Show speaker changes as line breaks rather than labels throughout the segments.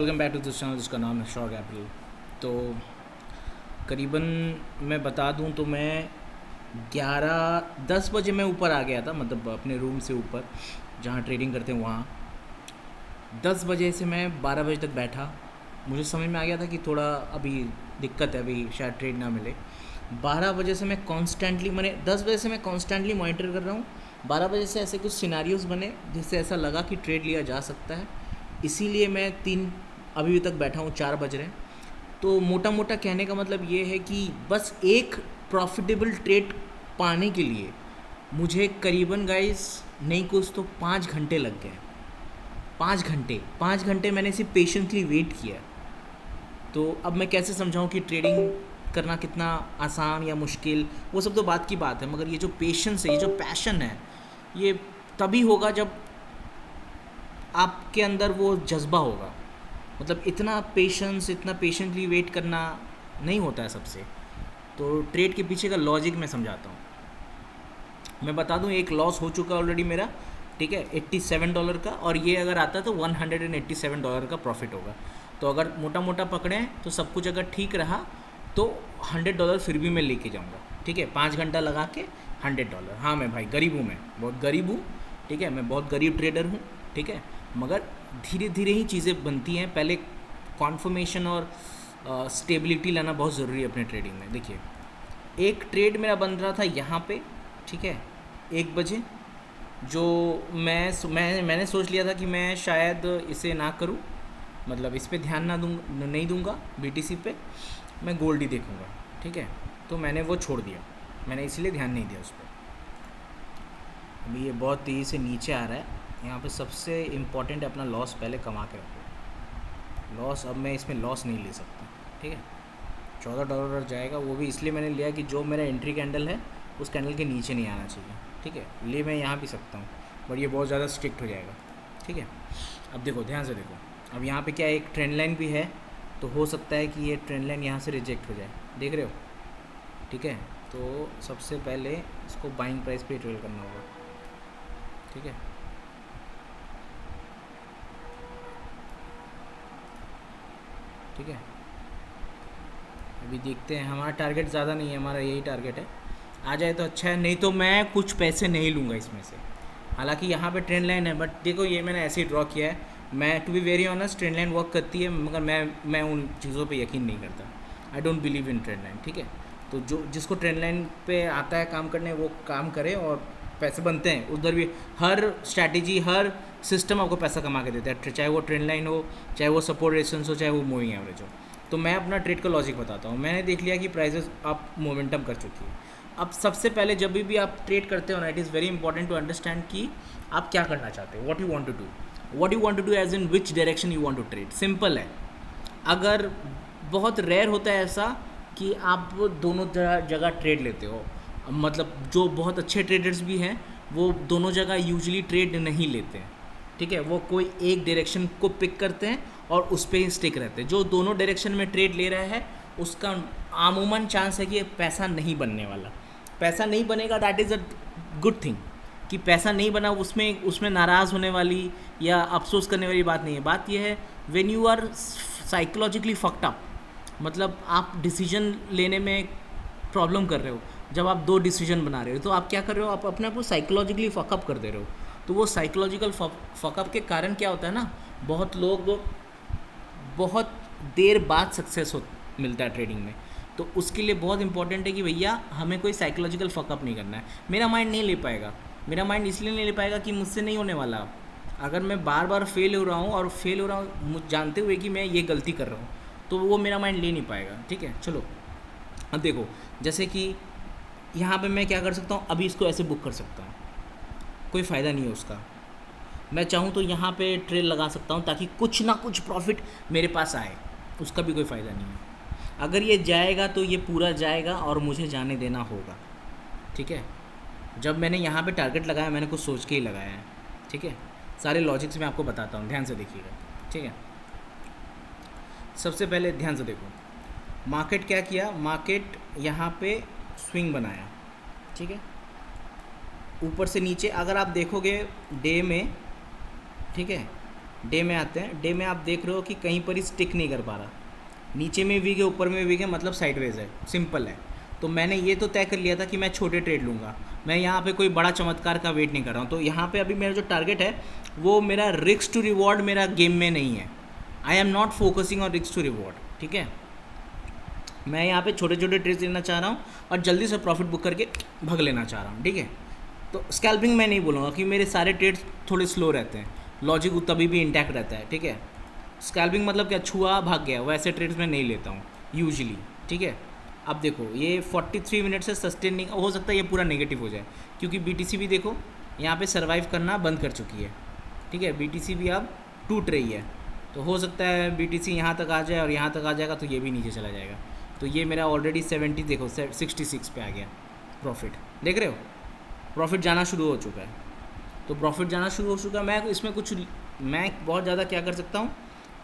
Welcome back to this channel जिसका नाम है श्योर कैपिटल। तो करीबन मैं बता दूं तो मैं 11-10 बजे मैं ऊपर आ गया था, मतलब अपने रूम से ऊपर जहाँ ट्रेडिंग करते हैं वहाँ। 10 बजे से मैं 12 बजे तक बैठा। मुझे समझ में आ गया था कि थोड़ा अभी दिक्कत है, अभी शायद ट्रेड ना मिले। 12 बजे से मैं कॉन्स्टेंटली, मैंने 10 बजे से मैं कॉन्स्टेंटली मॉनिटर कर रहा हूँ। 12 बजे से ऐसे कुछ सिनारियोज बने जिससे ऐसा लगा कि ट्रेड लिया जा सकता है, इसीलिए मैं अभी तक बैठा हूँ। 4 बज रहे हैं। तो मोटा मोटा कहने का मतलब ये है कि बस एक प्रॉफिटेबल ट्रेड पाने के लिए मुझे करीबन गाइस नहीं कुछ तो 5 घंटे लग गए। 5 घंटे मैंने सिर्फ पेशेंटली वेट किया। तो अब मैं कैसे समझाऊं कि ट्रेडिंग करना कितना आसान या मुश्किल, वो सब तो बात की बात है, मगर ये जो पेशेंस है, ये जो पैशन है, ये तभी होगा जब आपके अंदर वो जज्बा होगा। मतलब इतना पेशेंस, इतना पेशेंटली वेट करना नहीं होता है सबसे। तो ट्रेड के पीछे का लॉजिक मैं समझाता हूँ। मैं बता दूँ, एक लॉस हो चुका ऑलरेडी मेरा, ठीक है, $87 का, और ये अगर आता तो $187 का प्रॉफिट होगा। तो अगर मोटा मोटा पकड़ें तो सब कुछ अगर ठीक रहा तो $100 फिर भी मैं लेके जाऊँगा, ठीक है। 5 घंटा लगा के $100। हाँ, मैं भाई गरीब हूँ, मैं बहुत गरीब हूँ, ठीक है, मैं बहुत गरीब ट्रेडर हूँ, ठीक है। मगर धीरे धीरे ही चीज़ें बनती हैं। पहले कॉन्फर्मेशन और स्टेबिलिटी लाना बहुत ज़रूरी है अपने ट्रेडिंग में। देखिए, एक ट्रेड मेरा बन रहा था यहाँ पे, ठीक है, 1 बजे। जो मैंने सोच लिया था कि मैं शायद इसे ना करूं, मतलब इस पे ध्यान नहीं दूंगा, बीटीसी पे मैं गोल्ड ही देखूंगा, ठीक है। तो मैंने वो छोड़ दिया, मैंने इसलिए ध्यान नहीं दिया उस पर। अभी ये बहुत तेज़ी से नीचे आ रहा है। यहाँ पे सबसे इम्पॉर्टेंट है अपना लॉस पहले कमा के रखो। लॉस अब मैं इसमें लॉस नहीं ले सकता, ठीक है। $14 जाएगा, वो भी इसलिए मैंने लिया कि जो मेरा एंट्री कैंडल है उस कैंडल के नीचे नहीं आना चाहिए, ठीक है। ले मैं यहाँ भी सकता हूँ, बट ये बहुत ज़्यादा स्ट्रिक्ट हो जाएगा, ठीक है। अब देखो, ध्यान से देखो, अब यहाँ पे क्या एक ट्रेंड लाइन भी है, तो हो सकता है कि ये ट्रेंड लाइन यहाँ से रिजेक्ट हो जाए, देख रहे हो, ठीक है। तो सबसे पहले इसको बाइंग प्राइस पे ट्रेड करना होगा, ठीक है। ठीक है, अभी देखते हैं। हमारा टारगेट ज़्यादा नहीं है, हमारा यही टारगेट है। आ जाए तो अच्छा है, नहीं तो मैं कुछ पैसे नहीं लूँगा इसमें से। हालांकि यहाँ पे ट्रेंड लाइन है, बट देखो ये मैंने ऐसे ही ड्रॉ किया है। मैं to be very honest, trend line work करती है, मगर मैं उन चीज़ों पे यकीन नहीं करता। I don't believe in trend line, ठीक है। तो जो जिसको ट्रेंड लाइन पे आता है काम करने, वो काम करे और पैसे बनते हैं। उधर भी हर स्ट्रैटेजी, हर सिस्टम आपको पैसा कमा के देता है, चाहे वो ट्रेंड लाइन हो, चाहे वो सपोर्ट रेजिस्टेंस हो, चाहे वो मूविंग एवरेज हो। तो मैं अपना ट्रेड का लॉजिक बताता हूँ। मैंने देख लिया कि प्राइसेस अब मोमेंटम कर चुकी है। अब सबसे पहले जब भी आप ट्रेड करते हो ना, it is very important to understand कि आप क्या करना चाहते हो, what you want to do, what you want to do as in which direction you want to trade. Simple है। अगर बहुत रेयर होता है ऐसा कि आप दोनों जगह ट्रेड लेते हो, मतलब जो बहुत अच्छे ट्रेडर्स भी हैं वो दोनों जगह यूजली ट्रेड नहीं लेते हैं, ठीक है। वो कोई एक डायरेक्शन को पिक करते हैं और उस पर ही स्टिक रहते हैं। जो दोनों डायरेक्शन में ट्रेड ले रहा है उसका आमूमन चांस है कि पैसा नहीं बनने वाला। पैसा नहीं बनेगा, that is a good thing. कि पैसा नहीं बना, उसमें उसमें नाराज़ होने वाली या अफसोस करने वाली बात नहीं है। बात यह है, when you are psychologically fucked up, मतलब आप डिसीजन लेने में प्रॉब्लम कर रहे हो। जब आप दो डिसीजन बना रहे हो तो आप क्या कर रहे हो, आप अपने आप को साइकोलॉजिकली फकअप कर दे रहे हो। तो वो साइकोलॉजिकल फकअप के कारण क्या होता है ना, बहुत लोग बहुत देर बाद सक्सेस हो मिलता है ट्रेडिंग में। तो उसके लिए बहुत इंपॉर्टेंट है कि भैया हमें कोई साइकोलॉजिकल फकअप नहीं करना है। मेरा माइंड नहीं ले पाएगा, मेरा माइंड इसलिए नहीं ले पाएगा कि मुझसे नहीं होने वाला। अगर मैं बार बार फेल हो रहा हूँ और फेल हो रहा हूँ जानते हुए कि मैं ये गलती कर रहा हूँ, तो वो मेरा माइंड ले नहीं पाएगा, ठीक है। चलो अब देखो, जैसे कि यहाँ पे मैं क्या कर सकता हूँ, अभी इसको ऐसे बुक कर सकता हूँ, कोई फ़ायदा नहीं है उसका। मैं चाहूँ तो यहाँ पे ट्रेल लगा सकता हूँ ताकि कुछ ना कुछ प्रॉफिट मेरे पास आए, उसका भी कोई फ़ायदा नहीं है। अगर ये जाएगा तो ये पूरा जाएगा और मुझे जाने देना होगा, ठीक है। जब मैंने यहाँ पे टारगेट लगाया, मैंने कुछ सोच के ही लगाया है, ठीक है। सारे लॉजिक्स मैं आपको बताता हूँ, ध्यान से देखिएगा, ठीक है। सबसे पहले ध्यान से देखो, मार्केट क्या किया, मार्केट यहाँ पे स्विंग बनाया, ठीक है, ऊपर से नीचे। अगर आप देखोगे डे में, ठीक है, डे में आते हैं। डे में आप देख रहे हो कि कहीं पर ही स्टिक नहीं कर पा रहा, नीचे में वीक है, ऊपर में वीक है, मतलब साइडवेज है, सिंपल है। तो मैंने ये तो तय कर लिया था कि मैं छोटे ट्रेड लूँगा, मैं यहाँ पे कोई बड़ा चमत्कार का वेट नहीं कर रहा हूँ। तो यहाँ पे अभी मेरा जो टारगेट है वो मेरा रिस्क टू रिवॉर्ड मेरा गेम में नहीं है। I am not focusing on risk to reward, ठीक है। मैं यहाँ पे छोटे छोटे ट्रेड्स लेना चाह रहा हूँ और जल्दी से प्रॉफिट बुक करके भग लेना चाह रहा हूँ, ठीक है। तो स्कैल्पिंग मैं नहीं बोलूँगा कि मेरे सारे ट्रेड्स थोड़े स्लो रहते हैं, लॉजिक तभी भी इंटैक्ट रहता है, ठीक है। स्कैल्पिंग मतलब क्या, छुआ भाग गया, वैसे ट्रेड्स मैं नहीं लेता हूँ यूजुअली, ठीक है। अब देखो ये 43 मिनट से सस्टेन नहीं हो सकता, ये पूरा नेगेटिव हो जाए, क्योंकि बीटीसी भी देखो यहाँ पे सरवाइव करना बंद कर चुकी है, ठीक है। बीटीसी भी अब टूट रही है, तो हो सकता है बीटीसी यहाँ तक आ जाए और यहाँ तक आ जाएगा तो ये भी नीचे चला जाएगा। तो ये मेरा ऑलरेडी 70 देखो 66 पे आ गया प्रॉफिट, देख रहे हो प्रॉफिट जाना शुरू हो चुका है। तो प्रॉफिट जाना शुरू हो चुका है, मैं इसमें कुछ मैं बहुत ज़्यादा क्या कर सकता हूँ,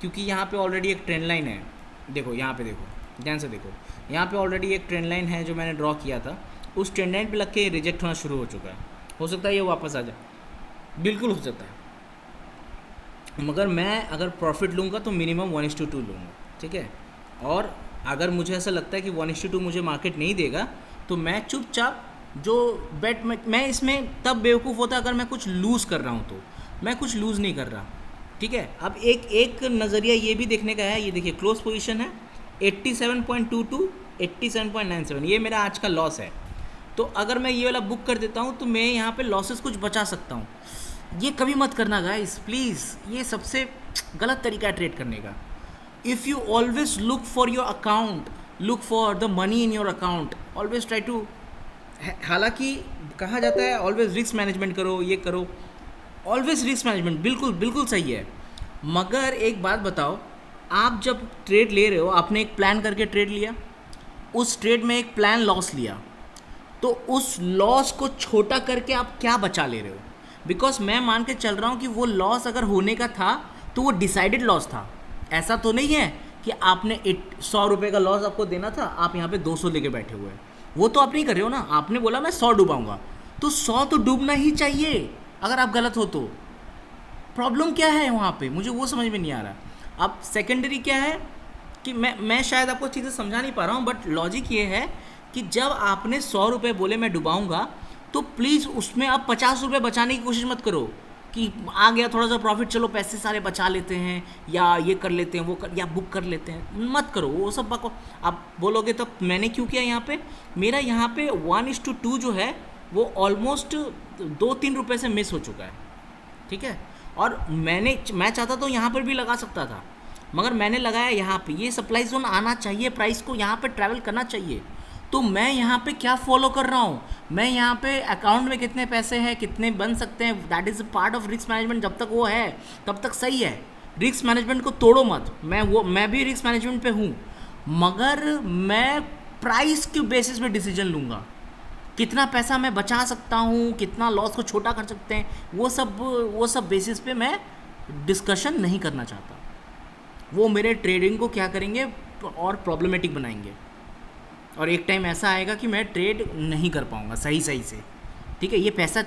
क्योंकि यहाँ पे ऑलरेडी एक ट्रेंड लाइन है। देखो यहाँ पे देखो ध्यान से देखो, यहाँ पे ऑलरेडी एक ट्रेंड लाइन है जो मैंने ड्रॉ किया था, उस ट्रेंड लाइन पे लग के रिजेक्ट होना शुरू हो चुका है। हो सकता है ये वापस आ जाए, बिल्कुल हो सकता है, मगर मैं अगर प्रॉफिट लूँगा तो मिनिमम 1:2 लूँगा, ठीक है। और अगर मुझे ऐसा लगता है कि 1:2 मुझे मार्केट नहीं देगा तो मैं चुपचाप जो बेट मैं इसमें तब बेवकूफ़ होता अगर मैं कुछ लूज़ कर रहा हूँ, तो मैं कुछ लूज़ नहीं कर रहा, ठीक है। अब एक नज़रिया ये भी देखने का है, ये देखिए क्लोज पोजीशन है 87.22 87.97, ये मेरा आज का लॉस है। तो अगर मैं ये वाला बुक कर देता हूँ तो मैं यहाँ पे लॉसेस कुछ बचा सकता हूँ। ये कभी मत करना गाइस प्लीज़, ये सबसे गलत तरीका है ट्रेड करने का। If you always look for your account, look for the money in your account, always try to, हालांकि कहा जाता है ऑलवेज रिस्क मैनेजमेंट करो, ये करो, ऑलवेज रिस्क मैनेजमेंट बिल्कुल बिल्कुल सही है, मगर एक बात बताओ, आप जब ट्रेड ले रहे हो आपने एक प्लान करके ट्रेड लिया, उस ट्रेड में एक प्लान लॉस लिया, तो उस लॉस को छोटा करके आप क्या बचा ले रहे हो? बिकॉज मैं मान के चल रहा हूँ कि वो लॉस अगर होने का था तो वो डिसाइडेड लॉस था। ऐसा तो नहीं है कि आपने 100 रुपये का लॉस आपको देना था, आप यहाँ पे 200 लेके बैठे हुए हैं, वो तो आप नहीं कर रहे हो ना। आपने बोला मैं 100 डूबाऊंगा, तो 100 तो डूबना ही चाहिए अगर आप गलत हो तो। प्रॉब्लम क्या है वहाँ पे, मुझे वो समझ में नहीं आ रहा। अब सेकेंडरी क्या है कि मैं शायद आपको चीज़ें समझा नहीं पा रहा हूँ, बट लॉजिक ये है कि जब आपने 100 रुपये बोले मैं डुबाऊंगा, तो प्लीज़ उसमें आप 50 रुपये बचाने की कोशिश मत करो कि आ गया थोड़ा सा प्रॉफिट, चलो पैसे सारे बचा लेते हैं या ये कर लेते हैं वो कर या बुक कर लेते हैं, मत करो वो सब बको। आप बोलोगे तो मैंने क्यों किया यहाँ पे, मेरा यहाँ पे 1:2 जो है वो ऑलमोस्ट 2-3 रुपये से मिस हो चुका है, ठीक है। और मैं चाहता तो यहाँ पर भी लगा सकता था, मगर मैंने लगाया यहाँ पे, ये सप्लाई जोन आना चाहिए, प्राइस को यहाँ पे ट्रैवल करना चाहिए। तो मैं यहाँ पे क्या फॉलो कर रहा हूँ, मैं यहाँ पे अकाउंट में कितने पैसे हैं, कितने बन सकते हैं, that is a part of risk management. जब तक वो है तब तक सही है, रिस्क मैनेजमेंट को तोड़ो मत। मैं भी रिस्क मैनेजमेंट पे हूँ, मगर मैं प्राइस के बेसिस पे डिसीजन लूँगा, कितना पैसा मैं बचा सकता हूँ, कितना लॉस को छोटा कर सकते हैं, वो सब बेसिस पे मैं डिस्कशन नहीं करना चाहता। वो मेरे ट्रेडिंग को क्या करेंगे और प्रॉब्लमेटिक बनाएंगे, और एक टाइम ऐसा आएगा कि मैं ट्रेड नहीं कर पाऊँगा सही से, ठीक है। ये पैसा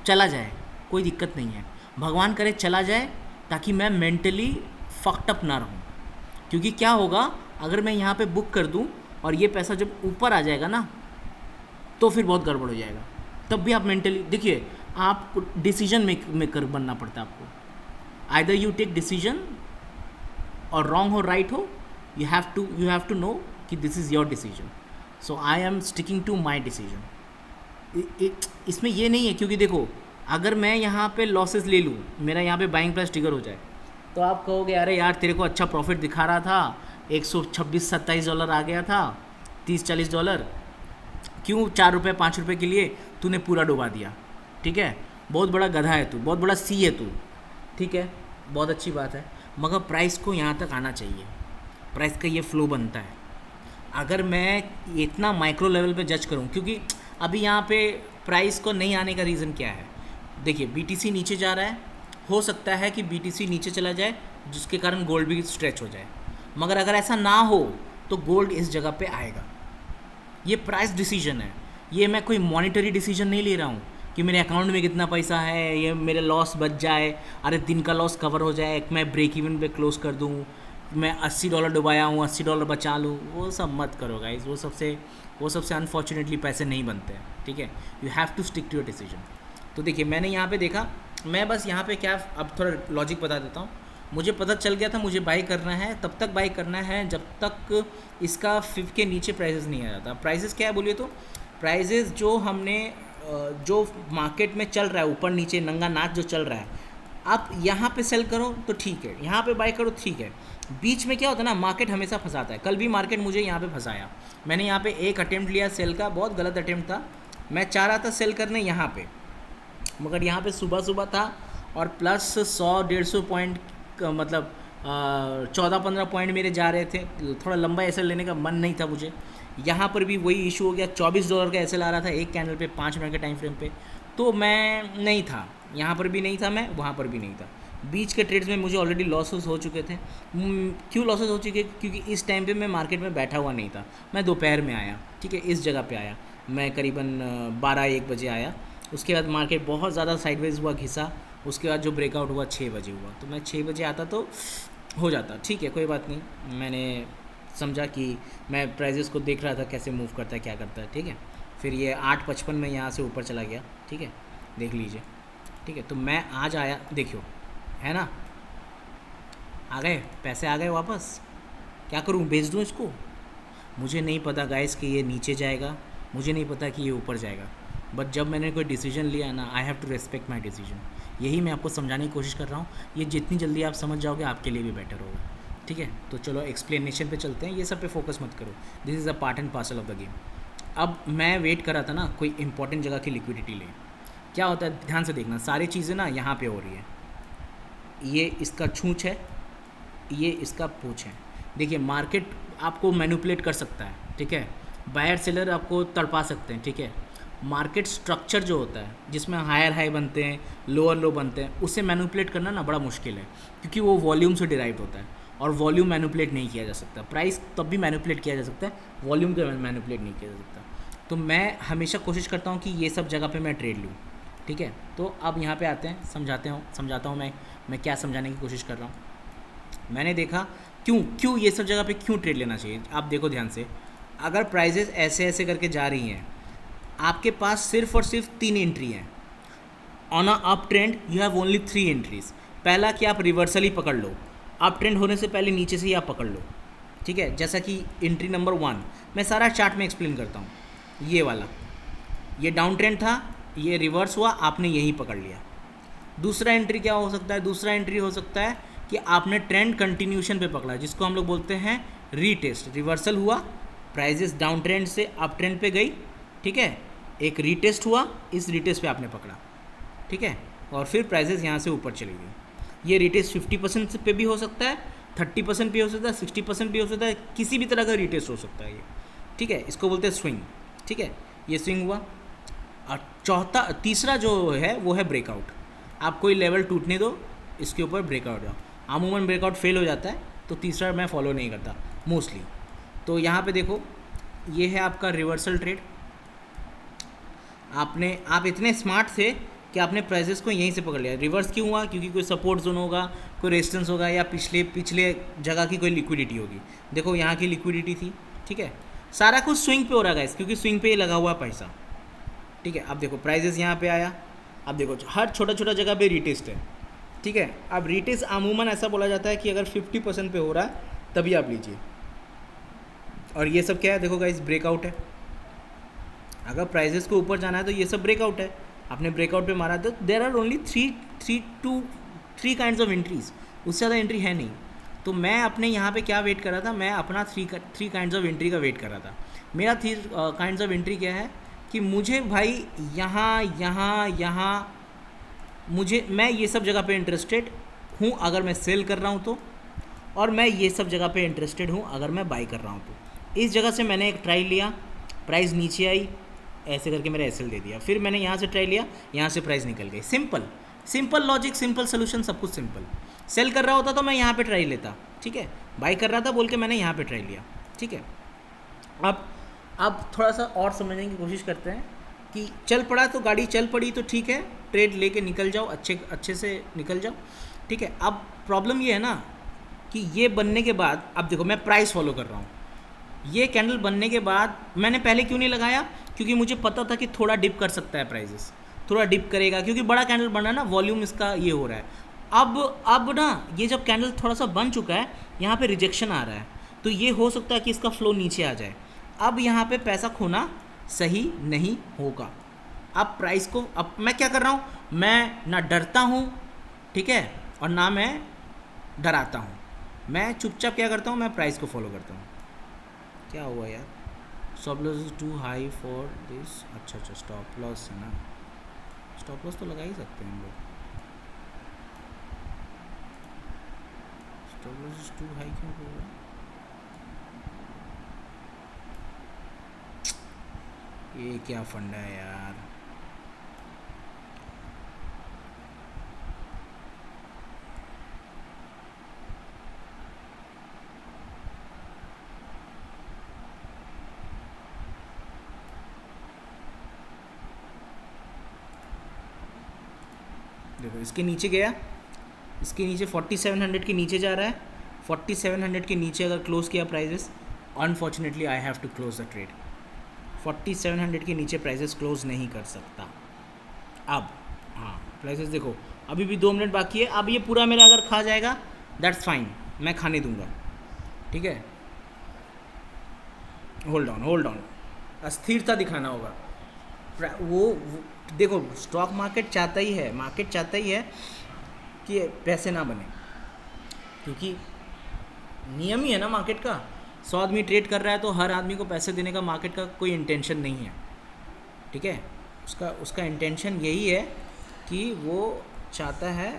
चला जाए कोई दिक्कत नहीं है, भगवान करे चला जाए, ताकि मैं मेंटली फक्ड अप ना रहूँ। क्योंकि क्या होगा अगर मैं यहाँ पे बुक कर दूँ और ये पैसा जब ऊपर आ जाएगा ना, तो फिर बहुत गड़बड़ हो जाएगा। तब भी आप मेंटली देखिए, आपको डिसीजन मेकर बनना पड़ता है आपको। आइदर यू टेक डिसीजन, और रॉन्ग हो राइट हो, यू हैव टू नो कि this is your decision. So I am sticking to my decision. इसमें ये नहीं है, क्योंकि देखो अगर मैं यहाँ पे लॉसेस ले लूँ, मेरा यहाँ पे बाइंग प्राइस ट्रिगर हो जाए, तो आप कहोगे अरे यार तेरे को अच्छा प्रॉफिट दिखा रहा था, $126-27 आ गया था, $30-40, क्यों 4 रुपये 5 रुपये के लिए तूने पूरा डुबा दिया, ठीक है। बहुत बड़ा गधा है तू, बहुत बड़ा सी है तू, ठीक है, बहुत अच्छी बात है, मगर प्राइस को यहाँ तक आना चाहिए, प्राइस का ये फ्लो बनता है। अगर मैं इतना माइक्रो लेवल पे जज करूँ, क्योंकि अभी यहाँ पे प्राइस को नहीं आने का रीज़न क्या है, देखिए बीटीसी नीचे जा रहा है, हो सकता है कि बीटीसी नीचे चला जाए जिसके कारण गोल्ड भी स्ट्रेच हो जाए, मगर अगर ऐसा ना हो तो गोल्ड इस जगह पे आएगा। ये प्राइस डिसीजन है, ये मैं कोई मॉनिटरी डिसीजन नहीं ले रहा हूँ, कि मेरे अकाउंट में कितना पैसा है, ये मेरे लॉस बच जाए, अरे दिन का लॉस कवर हो जाए, मैं ब्रेक इवन पे क्लोज कर दूँ, मैं $80 डुबाया हूँ, $80 बचा लूँ। वो सब मत करो गाइज, वो सबसे अनफॉर्चुनेटली पैसे नहीं बनते हैं, ठीक है। You have to stick to your decision. तो देखिए मैंने यहाँ पे देखा, मैं बस यहाँ पे क्या, अब थोड़ा लॉजिक बता देता हूँ। मुझे पता चल गया था मुझे बाई करना है, तब तक बाई करना है जब तक इसका 5 के नीचे प्राइसेस नहीं आ जाता। प्राइसेस क्या है बोलिए तो, प्राइसेस जो हमने जो मार्केट में चल रहा है, ऊपर नीचे नंगा नाच जो चल रहा है, आप यहाँ पे सेल करो तो ठीक है, यहाँ पे बाई करो ठीक है। बीच में क्या होता है ना, मार्केट हमेशा फंसाता है। कल भी मार्केट मुझे यहाँ पे फंसाया। मैंने यहाँ पे एक अटेम्प्ट लिया सेल का, बहुत गलत अटेम्प्ट था। मैं चाह रहा था सेल करने यहाँ पे, मगर यहाँ पे सुबह सुबह था और प्लस 100-150 पॉइंट मतलब 14-15 पॉइंट मेरे जा रहे थे। थोड़ा लंबा एसएल लेने का मन नहीं था मुझे। यहाँ पर भी वही इशू हो गया, $24 का एसएल आ रहा था एक कैंडल पे 5 मिनट के टाइम फ्रेम पे, तो मैं नहीं था, यहाँ पर भी नहीं था मैं, वहाँ पर भी नहीं था। बीच के ट्रेड्स में मुझे ऑलरेडी लॉसेस हो चुके थे। क्यों लॉसेस हो चुके, क्योंकि इस टाइम पे मैं मार्केट में बैठा हुआ नहीं था, मैं दोपहर में आया, ठीक है, इस जगह पे आया मैं, करीबन 12-1 बजे आया। उसके बाद मार्केट बहुत ज़्यादा साइडवेज हुआ, घिसा। उसके बाद जो ब्रेकआउट हुआ 6 बजे हुआ, तो मैं 6 बजे आता तो हो जाता, ठीक है, कोई बात नहीं। मैंने समझा कि मैं प्राइजेस को देख रहा था कैसे मूव करता है, क्या करता है, ठीक है। फिर ये 8:55 में यहाँ से ऊपर चला गया, ठीक है, देख लीजिए, ठीक है। तो मैं आज आया, देखियो, है ना, आ गए पैसे, आ गए वापस। क्या करूँ, बेच दूँ इसको? मुझे नहीं पता गाइस कि ये नीचे जाएगा, मुझे नहीं पता कि ये ऊपर जाएगा, बट जब मैंने कोई डिसीजन लिया ना, I have to respect my decision. यही मैं आपको समझाने की कोशिश कर रहा हूँ। ये जितनी जल्दी आप समझ जाओगे आपके लिए भी बेटर होगा, ठीक है। तो चलो एक्सप्लेनेशन पे चलते हैं, ये सब पे फोकस मत करो, this is a part and parcel of the game. अब मैं वेट कर रहा था ना कोई इंपॉर्टेंट जगह की लिक्विडिटी ले। क्या होता है, ध्यान से देखना, सारी चीज़ें ना यहाँ पे हो रही है। ये इसका छूंछ है, ये इसका पूछ है। देखिए मार्केट आपको मैनिपुलेट कर सकता है, ठीक है, बायर सेलर आपको तड़पा सकते हैं, ठीक है। मार्केट स्ट्रक्चर जो होता है जिसमें हायर हाई बनते हैं, लोअर लो बनते हैं, उसे मैनिपुलेट करना ना बड़ा मुश्किल है, क्योंकि वो वॉल्यूम से डिराइव होता है और वॉल्यूम मैनिपुलेट नहीं किया जा सकता। प्राइस तब भी मैनिपुलेट किया जा सकता है, वॉल्यूम को मैनिपुलेट नहीं किया जा सकता। तो मैं हमेशा कोशिश करता हूँ कि ये सब जगह पे मैं ट्रेड लूँ, ठीक है। तो अब यहाँ पे आते हैं, समझाता हूँ मैं क्या समझाने की कोशिश कर रहा हूँ। मैंने देखा क्यों ये सब जगह पे क्यों ट्रेड लेना चाहिए। आप देखो ध्यान से, अगर प्राइजेस ऐसे ऐसे करके जा रही हैं, आपके पास सिर्फ और सिर्फ 3 एंट्री हैं। On a up trend you have only 3 entries. पहला कि आप रिवर्सल ही पकड़ लो, अप ट्रेंड होने से पहले नीचे से ही आप पकड़ लो, ठीक है। जैसा कि एंट्री नंबर 1 मैं सारा चार्ट में एक्सप्लेन करता हूँ। ये वाला, ये डाउन ट्रेंड था, ये रिवर्स हुआ, आपने यही पकड़ लिया। दूसरा एंट्री क्या हो सकता है, दूसरा एंट्री हो सकता है कि आपने ट्रेंड कंटिन्यूशन पे पकड़ा, जिसको हम लोग बोलते हैं रीटेस्ट। रिवर्सल हुआ, प्राइजेस डाउन ट्रेंड से अप ट्रेंड पे गई, ठीक है, एक रीटेस्ट हुआ, इस रीटेस्ट पे आपने पकड़ा, ठीक है, और फिर प्राइजेस यहाँ से ऊपर चली गई। ये रीटेस्ट 50% पे भी हो सकता है, 30% भी हो सकता है, 60% भी हो सकता है, किसी भी तरह का रीटेस्ट हो सकता है ये, ठीक है। इसको बोलते हैं स्विंग, ठीक है, ये स्विंग हुआ। और तीसरा जो है वो है ब्रेकआउट। आप कोई लेवल टूटने दो, इसके ऊपर ब्रेकआउट जाओ। अमूमन ब्रेकआउट फेल हो जाता है, तो तीसरा मैं फॉलो नहीं करता मोस्टली। तो यहाँ पे देखो, ये है आपका रिवर्सल ट्रेड। आप इतने स्मार्ट थे कि आपने प्राइसेस को यहीं से पकड़ लिया। रिवर्स क्यों हुआ, क्योंकि कोई सपोर्ट जोन होगा, कोई रेजिस्टेंस होगा, या पिछले जगह की कोई लिक्विडिटी होगी। देखो यहाँ की लिक्विडिटी थी, ठीक है, सारा कुछ स्विंग पे हो रहा है गाइस, क्योंकि स्विंग पे ही लगा हुआ पैसा, ठीक है। अब देखो प्राइजेस यहाँ पे आया, अब देखो हर छोटा जगह पे रीटेस्ट है, ठीक है। अब रीटेस्ट अमूमन ऐसा बोला जाता है कि अगर 50% पे हो रहा है तभी आप लीजिए। और ये सब क्या है, देखो गाइस, ब्रेकआउट है। अगर प्राइजेस को ऊपर जाना है तो ये सब ब्रेकआउट है। आपने ब्रेकआउट पे मारा तो there are only three kinds of entries, उससे ज़्यादा एंट्री है नहीं। तो मैं अपने यहाँ पे क्या वेट कर रहा था, मैं अपना थ्री काइंड्स ऑफ एंट्री का वेट कर रहा था। मेरा 3 काइंड्स ऑफ एंट्री क्या है कि मुझे भाई यहाँ मैं ये सब जगह पे इंटरेस्टेड हूँ अगर मैं सेल कर रहा हूँ तो, और मैं ये सब जगह पे इंटरेस्टेड हूँ अगर मैं बाई कर रहा हूँ तो। इस जगह से मैंने एक ट्राई लिया, प्राइस नीचे आई, ऐसे करके मेरा एसएल दे दिया। फिर मैंने यहाँ से ट्राई लिया, यहाँ से प्राइस निकल गई। सिंपल लॉजिक, सिंपल सोल्यूशन, सब कुछ सिंपल। सेल कर रहा होता तो मैं यहाँ पे ट्राई लेता, ठीक है। बाई कर रहा था बोल के मैंने यहाँ पे ट्राई लिया, ठीक है। अब थोड़ा सा और समझने की कोशिश करते हैं कि चल पड़ा तो गाड़ी चल पड़ी तो ठीक है, ट्रेड लेके निकल जाओ, अच्छे से निकल जाओ, ठीक है। अब प्रॉब्लम ये है ना कि ये बनने के बाद, अब देखो मैं प्राइस फॉलो कर रहा हूँ, ये कैंडल बनने के बाद मैंने पहले क्यों नहीं लगाया, क्योंकि मुझे पता था कि थोड़ा डिप कर सकता है प्राइजेस, थोड़ा डिप करेगा, क्योंकि बड़ा कैंडल बना ना, वॉल्यूम इसका ये हो रहा है। अब ना ये जब कैंडल थोड़ा सा बन चुका है, यहाँ पे रिजेक्शन आ रहा है, तो ये हो सकता है कि इसका फ्लो नीचे आ जाए। अब यहाँ पे पैसा खोना सही नहीं होगा। अब प्राइस को, अब मैं क्या कर रहा हूँ, मैं ना डरता हूँ, ठीक है, और ना मैं डराता हूँ, मैं चुपचाप क्या करता हूँ, मैं प्राइस को फॉलो करता हूँ। क्या हुआ यार, stop loss is too high for this. अच्छा, स्टॉप लॉस है ना, स्टॉप लॉस तो लगा ही सकते हैं हम लोग। Stop loss is too high क्यों बोल रहा है, ये क्या फंडा है यार। देखो इसके नीचे गया, इसके नीचे 4700 के नीचे जा रहा है, 4700 के नीचे अगर क्लोज किया prices, unfortunately I have to close the trade. 4700 के नीचे प्राइजेस क्लोज नहीं कर सकता। अब हाँ, प्राइसेस देखो अभी भी 2 मिनट बाकी है। अब ये पूरा मेरा अगर खा जाएगा दैट्स फाइन, मैं खाने दूंगा, ठीक है। होल्ड ऑन, अस्थिरता दिखाना होगा। वो देखो स्टॉक मार्केट चाहता ही है, मार्केट चाहता ही है कि पैसे ना बने, क्योंकि नियम ही है ना मार्केट का। 100 आदमी ट्रेड कर रहा है तो हर आदमी को पैसे देने का मार्केट का कोई इंटेंशन नहीं है, ठीक है। उसका इंटेंशन यही है कि वो चाहता है,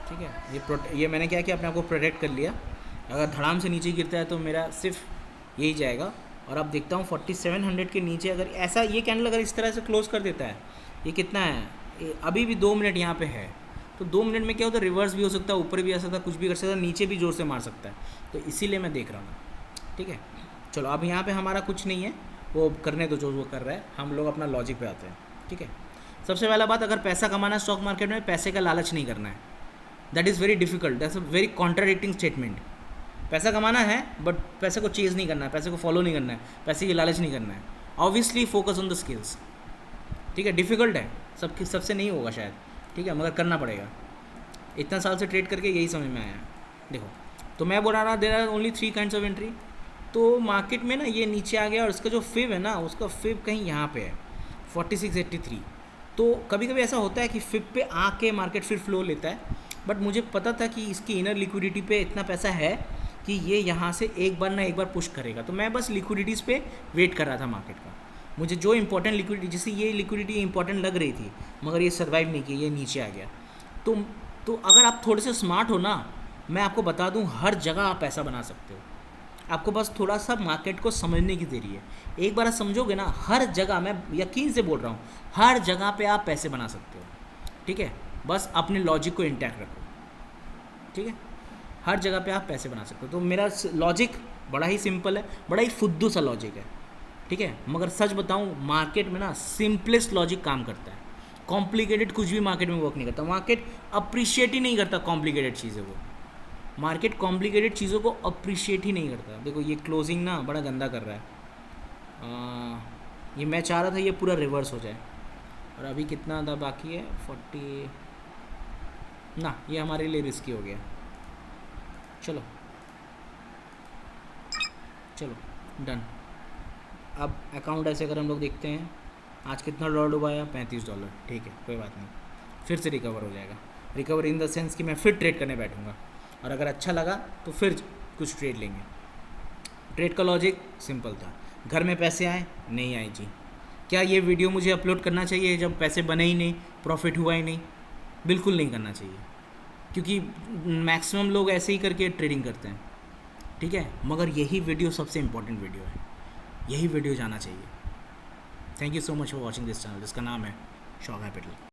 ठीक है। ये मैंने क्या किया, अपने आप को प्रोटेक्ट कर लिया। अगर धड़ाम से नीचे गिरता है तो मेरा सिर्फ यही जाएगा। और अब देखता हूँ 4700 के नीचे अगर ऐसा ये कैंडल अगर इस तरह से क्लोज कर देता है, ये कितना है, अभी भी 2 मिनट यहाँ पे है, तो 2 मिनट में क्या होता है, रिवर्स भी हो सकता है, ऊपर भी आ सकता है, कुछ भी कर सकता है, नीचे भी ज़ोर से मार सकता है। तो इसीलिए मैं देख रहा हूँ, ठीक है। चलो अब यहाँ पे हमारा कुछ नहीं है, वो करने दो जो वो कर रहा है, हम लोग अपना लॉजिक पे आते हैं, ठीक है। सबसे पहला बात, अगर पैसा कमाना है स्टॉक मार्केट में, पैसे का लालच नहीं करना है। That is very difficult, that's a very contradicting statement. पैसा कमाना है बट पैसे को चेज़ नहीं करना है, पैसे को फॉलो नहीं करना है, पैसे की लालच नहीं करना है। Obviously focus on the skills, ठीक है। डिफ़िकल्ट है, सबसे नहीं होगा शायद, ठीक है, मगर करना पड़ेगा। इतना साल से ट्रेड करके यही समझ में आया। देखो तो मैं बोल रहा there are only 3 kinds of entry. तो मार्केट में ना ये नीचे आ गया और उसका जो फिब है ना, उसका फिब कहीं यहाँ पे है 4683। तो कभी कभी ऐसा होता है कि फिब पे आके मार्केट फिर फ्लो लेता है, बट मुझे पता था कि इसकी इनर लिक्विडिटी पे इतना पैसा है कि ये यहाँ से एक बार ना एक बार पुश करेगा। तो मैं बस लिक्विडिटीज़ पे वेट कर रहा था मार्केट का। मुझे जो इंपॉर्टेंट लिक्विडिटी, जैसे ये लिक्विडिटी इंपॉर्टेंट लग रही थी, मगर ये सर्वाइव नहीं की, ये नीचे आ गया। तो अगर आप थोड़े से स्मार्ट हो ना, मैं आपको बता दूं, हर जगह आप पैसा बना सकते हो। आपको बस थोड़ा सा मार्केट को समझने की देरी है। एक बार आप समझोगे ना, हर जगह, मैं यकीन से बोल रहा हूँ, हर जगह पे आप पैसे बना सकते हो, ठीक है। बस अपने लॉजिक को इंटैक्ट रखो, ठीक है। हर जगह पे आप पैसे बना सकते हो। तो मेरा लॉजिक बड़ा ही सिंपल है, बड़ा ही फुद्दू सा लॉजिक है, ठीक है। मगर सच बताऊँ, मार्केट में ना सिंपलेस्ट लॉजिक काम करता है। कॉम्प्लिकेटेड कुछ भी मार्केट में वर्क नहीं करता। मार्केट अप्रिशिएट ही नहीं करता कॉम्प्लिकेटेड चीज़ों को। मार्केट कॉम्प्लिकेटेड चीज़ों को अप्रिशिएट ही नहीं करता। देखो ये क्लोजिंग ना बड़ा गंदा कर रहा है। ये मैं चाह रहा था ये पूरा रिवर्स हो जाए, और अभी कितना था बाकी है, 40 ना, ये हमारे लिए रिस्की हो गया। चलो डन। अब अकाउंट ऐसे अगर हम लोग देखते हैं, आज कितना डॉलर डुबाया, $35, ठीक है, कोई बात नहीं, फिर से रिकवर हो जाएगा। रिकवर इन द सेंस कि मैं फिर ट्रेड करने बैठूंगा, और अगर अच्छा लगा तो फिर कुछ ट्रेड लेंगे। ट्रेड का लॉजिक सिंपल था, घर में पैसे आए नहीं आए जी। क्या ये वीडियो मुझे अपलोड करना चाहिए जब पैसे बने ही नहीं, प्रॉफिट हुआ ही नहीं? बिल्कुल नहीं करना चाहिए, क्योंकि मैक्सिमम लोग ऐसे ही करके ट्रेडिंग करते हैं, ठीक है। मगर यही वीडियो सबसे इम्पोर्टेंट वीडियो है, यही वीडियो जाना चाहिए। Thank you so much for watching this channel, जिसका नाम है शॉक कैपिटल।